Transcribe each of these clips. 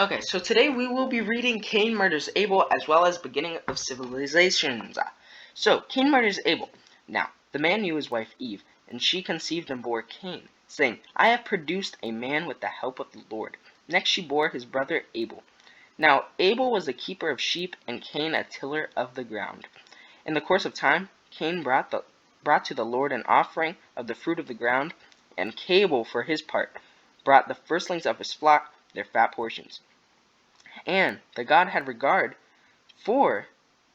Okay, so today we will be reading Cain murders Abel as well as Beginning of Civilizations. So, Cain murders Abel. Now, the man knew his wife Eve, and she conceived and bore Cain, saying, I have produced a man with the help of the Lord. Next she bore his brother Abel. Now, Abel was a keeper of sheep, and Cain a tiller of the ground. In the course of time, Cain brought to the Lord an offering of the fruit of the ground, and Abel, for his part, brought the firstlings of his flock, their fat portions. And the God had regard for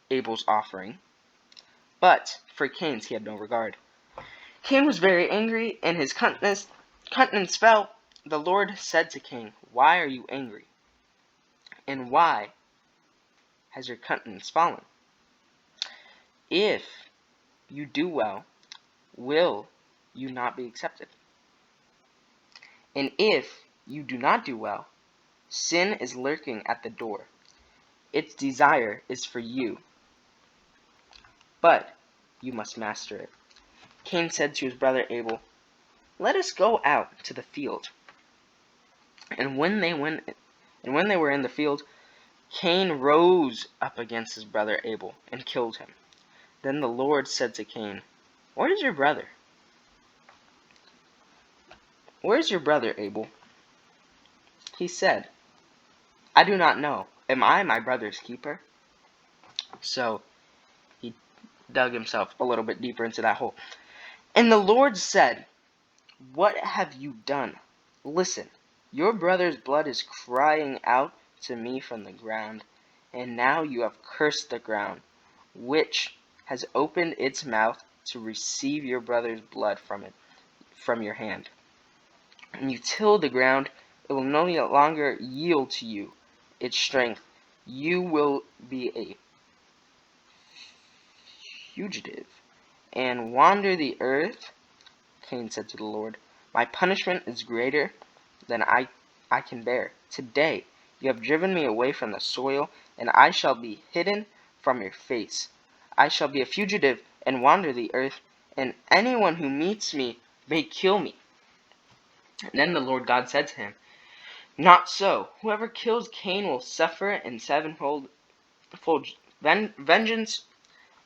Abel's offering, but for Cain's he had no regard. Cain was very angry, and his countenance fell. The Lord said to Cain, Why are you angry? And why has your countenance fallen? If you do well, will you not be accepted? And if you do not do well, sin is lurking at the door. Its desire is for you, but you must master it. Cain said to his brother Abel, Let us go out to the field. And when they were in the field, Cain rose up against his brother Abel and killed him. Then the Lord said to Cain, Where is your brother? Where is your brother, Abel? He said, I do not know. Am I my brother's keeper? So he dug himself a little bit deeper into that hole. And the Lord said, What have you done? Listen, your brother's blood is crying out to me from the ground, and now you have cursed the ground, which has opened its mouth to receive your brother's blood from your hand. When you till the ground, it will no longer yield to you its strength. You will be a fugitive and wander the earth. Cain said to the Lord, My punishment is greater than I can bear. Today you have driven me away from the soil, and I shall be hidden from your face. I shall be a fugitive and wander the earth, and anyone who meets me may kill me. And then the Lord God said to him, Not so. Whoever kills Cain will suffer in sevenfold vengeance.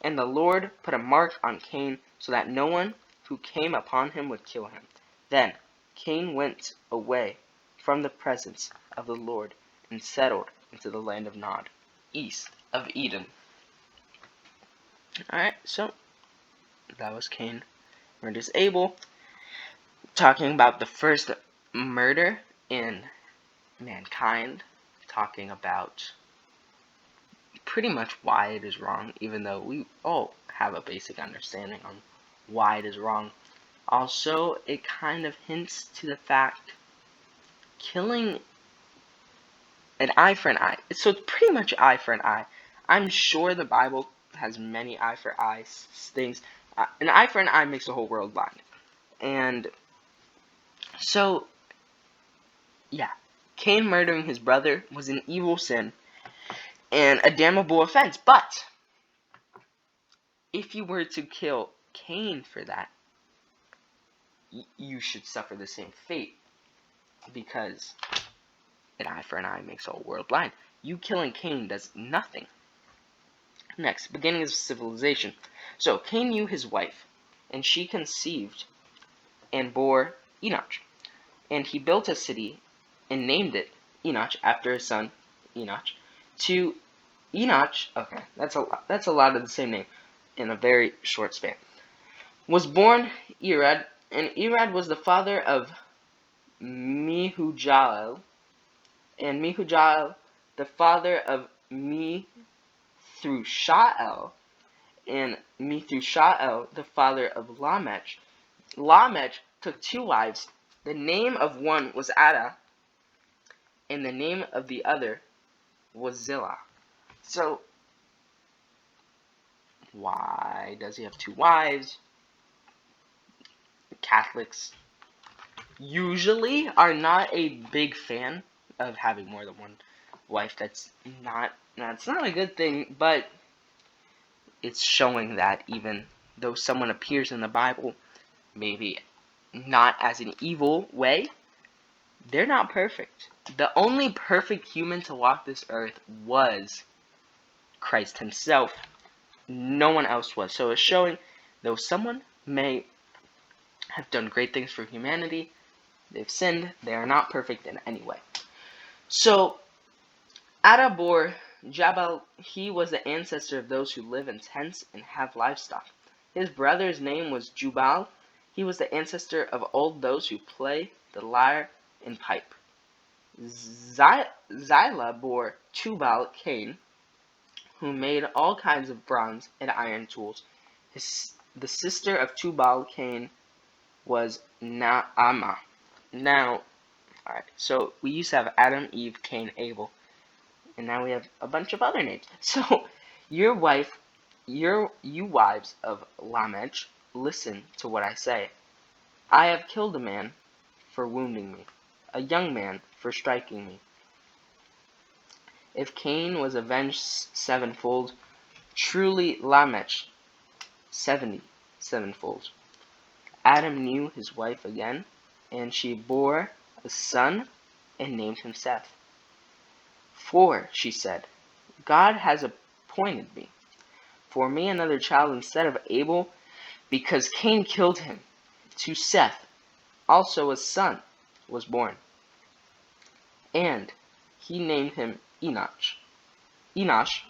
And the Lord put a mark on Cain, so that no one who came upon him would kill him. Then Cain went away from the presence of the Lord and settled into the land of Nod, east of Eden. Alright, so that was Cain murders Abel, talking about the first murder in mankind, talking about pretty much why it is wrong, even though we all have a basic understanding on why it is wrong. Also, it kind of hints to the fact killing an eye for an eye. So it's pretty much eye for an eye. I'm sure the Bible has many eye for eye things. An eye for an eye makes the whole world blind. And so, yeah, Cain murdering his brother was an evil sin and a damnable offense. But if you were to kill Cain for that, you should suffer the same fate, because an eye for an eye makes the whole world blind. You killing Cain does nothing. Next, beginning of civilization. So Cain knew his wife, and she conceived and bore Enoch. And he built a city and named it Enoch after his son Enoch. To Enoch, okay, that's a lot of the same name in a very short span. Was born Irad, and Irad was the father of Mehujael, and Mehujael the father of Methushael, and Methushael the father of Lamech. Lamech took 2 wives. The name of one was Ada, and the name of the other was Zillah. So, why does he have 2 wives? Catholics usually are not a big fan of having more than one wife. That's not a good thing, but it's showing that even though someone appears in the Bible, maybe not as an evil way, They're not perfect. The only perfect human to walk this earth was Christ himself. No one else was. So it's showing, though someone may have done great things for humanity, they've sinned, they are not perfect in any way. So, Adabor Jabal, he was the ancestor of those who live in tents and have livestock. His brother's name was Jubal. He was the ancestor of all those who play the lyre and pipe. Zillah bore Tubal Cain, who made all kinds of bronze and iron tools. The sister of Tubal Cain was Naamah. Now, alright, so we used to have Adam, Eve, Cain, Abel. And now we have a bunch of other names. So, you wives of Lamech, listen to what I say. I have killed a man for wounding me, a young man for striking me. If Cain was avenged sevenfold, truly Lamech 77-fold. Adam knew his wife again, and she bore a son and named him Seth. For, she said, God has appointed me for me another child instead of Abel, because Cain killed him. To Seth also a son was born, and he named him Enosh. Enosh,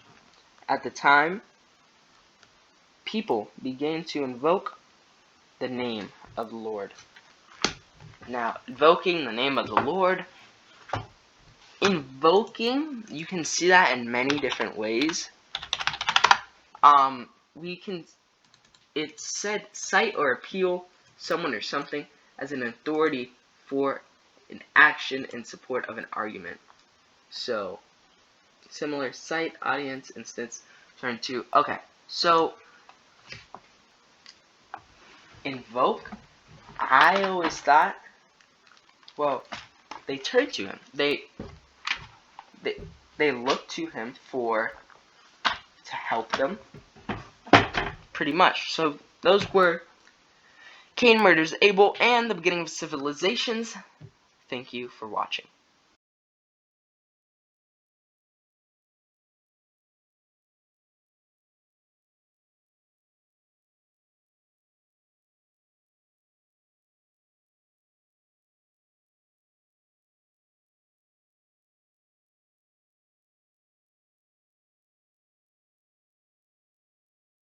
at the time, people began to invoke the name of the Lord. Now, invoking the name of the Lord, you can see that in many different ways. It said cite or appeal someone or something as an authority for an action in support of an argument. So, similar cite, audience, instance, turn to, okay, so, invoke, I always thought, well, they turned to him. They looked to him to help them, pretty much. So those were Cain murders Abel and the beginning of civilizations. Thank you for watching.